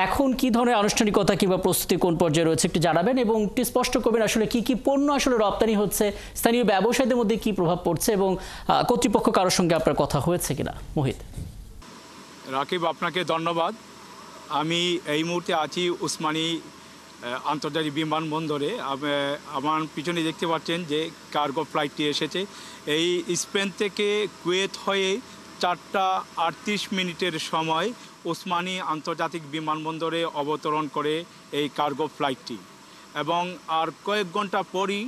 এখন কি ধরনের আনুষ্ঠানিকতা কিংবা প্রস্তুতি কোন পর্যায়ে রয়েছে একটু জানাবেন এবং একটু স্পষ্ট করবেন আসলে কি কি পণ্য আসলে রপ্তানি হচ্ছে, স্থানীয় ব্যবসায়ীদের মধ্যে কি প্রভাব পড়ছে এবং কর্তৃপক্ষ কারোর সঙ্গে আপনার কথা হয়েছে কিনা? মোহিত। রাকিব, আপনাকে ধন্যবাদ। আমি এই মুহূর্তে আছি উসমানী আন্তর্জাতিক বিমানবন্দরে। আমার পিছনে দেখতে পাচ্ছেন যে কার্গো ফ্লাইটটি এসেছে। এই স্পেন থেকে কুয়েত হয়ে 4:38 সময় উসমানী আন্তর্জাতিক বিমানবন্দরে অবতরণ করে এই কার্গো ফ্লাইটটি, এবং আর কয়েক ঘন্টা পরই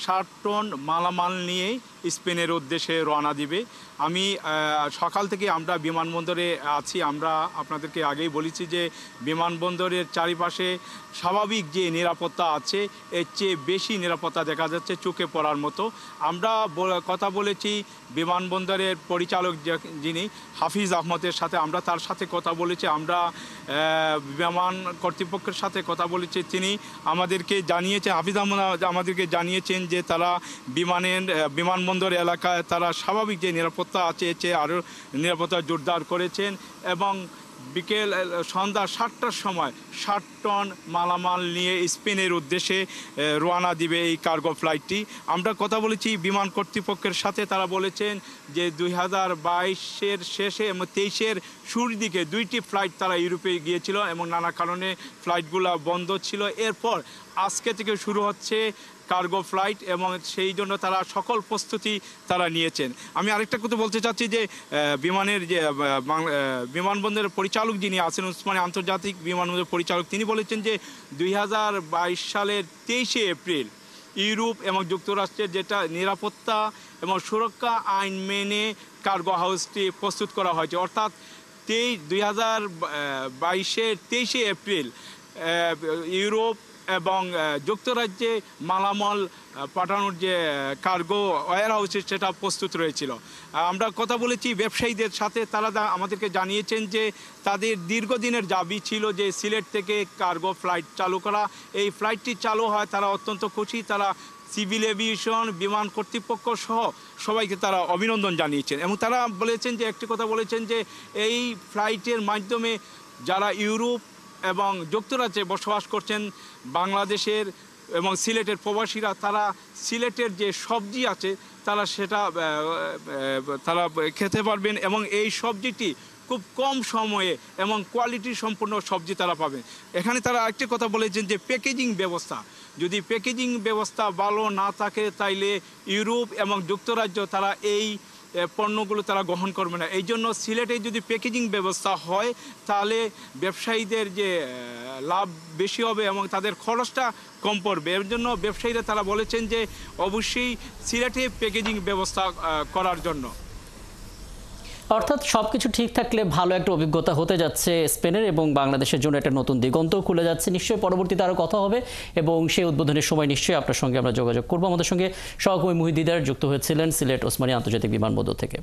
60 টন মালামাল নিয়ে স্পেনের উদ্দেশ্যে রওনা দিবে। আমি সকাল থেকে আমরা বিমানবন্দরে আছি। আমরা আপনাদেরকে আগেই বলেছি যে বিমানবন্দরের চারিপাশে স্বাভাবিক যে নিরাপত্তা আছে এর চেয়ে বেশি নিরাপত্তা দেখা যাচ্ছে, চোখে পড়ার মতো। আমরা কথা বলেছি বিমানবন্দরের পরিচালক যিনি হাফিজ আহমদের সাথে, আমরা তার সাথে কথা বলেছি। আমরা বিমান কর্তৃপক্ষের সাথে কথা বলেছি। তিনি আমাদেরকে জানিয়েছেন, হাফিজ আহমদ আমাদেরকে জানিয়েছেন যে তারা বিমানবন্দর এলাকায় তারা স্বাভাবিক যে নিরাপত্তা আছে এর চেয়ে আরও নিরাপত্তা জোরদার করেছেন, এবং সন্ধ্যা 7টার সময় 60 টন মালামাল নিয়ে স্পেনের উদ্দেশ্যে রওনা দিবে এই কার্গো ফ্লাইটটি। আমরা কথা বলেছি বিমান কর্তৃপক্ষের সাথে। তারা বলেছেন যে 2022-এর শেষে এবং 23-এর শুরুর দিকে 2টি ফ্লাইট তারা ইউরোপে গিয়েছিল এবং নানা কারণে ফ্লাইটগুলো বন্ধ ছিল। এরপর আজকে থেকে শুরু হচ্ছে কার্গো ফ্লাইট, এবং সেই জন্য তারা সকল প্রস্তুতি তারা নিয়েছেন। আমি আরেকটা কথা বলতে চাচ্ছি যে বিমানবন্দরের পরিচালক যিনি আছেন, উসমানী আন্তর্জাতিক বিমানবন্দরের পরিচালক, তিনি বলেছেন যে 2022 সালের 23শে এপ্রিল ইউরোপ এবং যুক্তরাষ্ট্রের যেটা নিরাপত্তা এবং সুরক্ষা আইন মেনে কার্গো হাউসটি প্রস্তুত করা হয়েছে, অর্থাৎ 2022-এর 23শে এপ্রিল ইউরোপ এবং যুক্তরাজ্যে মালামাল পাঠানোর যে কার্গো ওয়্যার হাউসের সেটা প্রস্তুত রয়েছিল। আমরা কথা বলেছি ব্যবসায়ীদের সাথে। তারা আমাদেরকে জানিয়েছেন যে তাদের দীর্ঘদিনের দাবি ছিল যে সিলেট থেকে কার্গো ফ্লাইট চালু করা। এই ফ্লাইটটি চালু হয় তারা অত্যন্ত খুশি। তারা সিভিল এভিয়েশন, বিমান কর্তৃপক্ষ সহ সবাইকে তারা অভিনন্দন জানিয়েছেন, এবং তারা বলেছেন যে একটি কথা বলেছেন যে এই ফ্লাইটের মাধ্যমে যারা ইউরোপ এবং যুক্তরাজ্যে বসবাস করছেন বাংলাদেশের এবং সিলেটের প্রবাসীরা, তারা সিলেটের যে সবজি আছে তারা সেটা তারা খেতে পারবেন, এবং এই সবজিটি খুব কম সময়ে এবং কোয়ালিটি সম্পূর্ণ সবজি তারা পাবেন। এখানে তারা আরেকটি কথা বলেছেন যে প্যাকেজিং ব্যবস্থা, যদি প্যাকেজিং ব্যবস্থা ভালো না থাকে তাইলে ইউরোপ এবং যুক্তরাজ্য তারা এই পণ্যগুলো তারা গ্রহণ করবে না। এই জন্য সিলেটে যদি প্যাকেজিং ব্যবস্থা হয় তাহলে ব্যবসায়ীদের যে লাভ বেশি হবে এবং তাদের খরচটা কম পড়বে। এর জন্য ব্যবসায়ীরা তারা বলেছেন যে অবশ্যই সিলেটে প্যাকেজিং ব্যবস্থা করার জন্য। অর্থাৎ সবকিছু ঠিক থাকলে ভালো একটা অভিজ্ঞতা হতে যাচ্ছে স্পেনের, এবং বাংলাদেশের জন্য একটা নতুন দিগন্তও খুলে যাচ্ছে। নিশ্চয়ই পরবর্তীতে আরও কথা হবে এবং সেই উদ্বোধনের সময় নিশ্চয়ই আপনার সঙ্গে আমরা যোগাযোগ করবো। আমাদের সঙ্গে সহকর্মী মুহিত দিদার যুক্ত হয়েছিলেন সিলেট ওসমানী আন্তর্জাতিক বিমানবন্দর থেকে।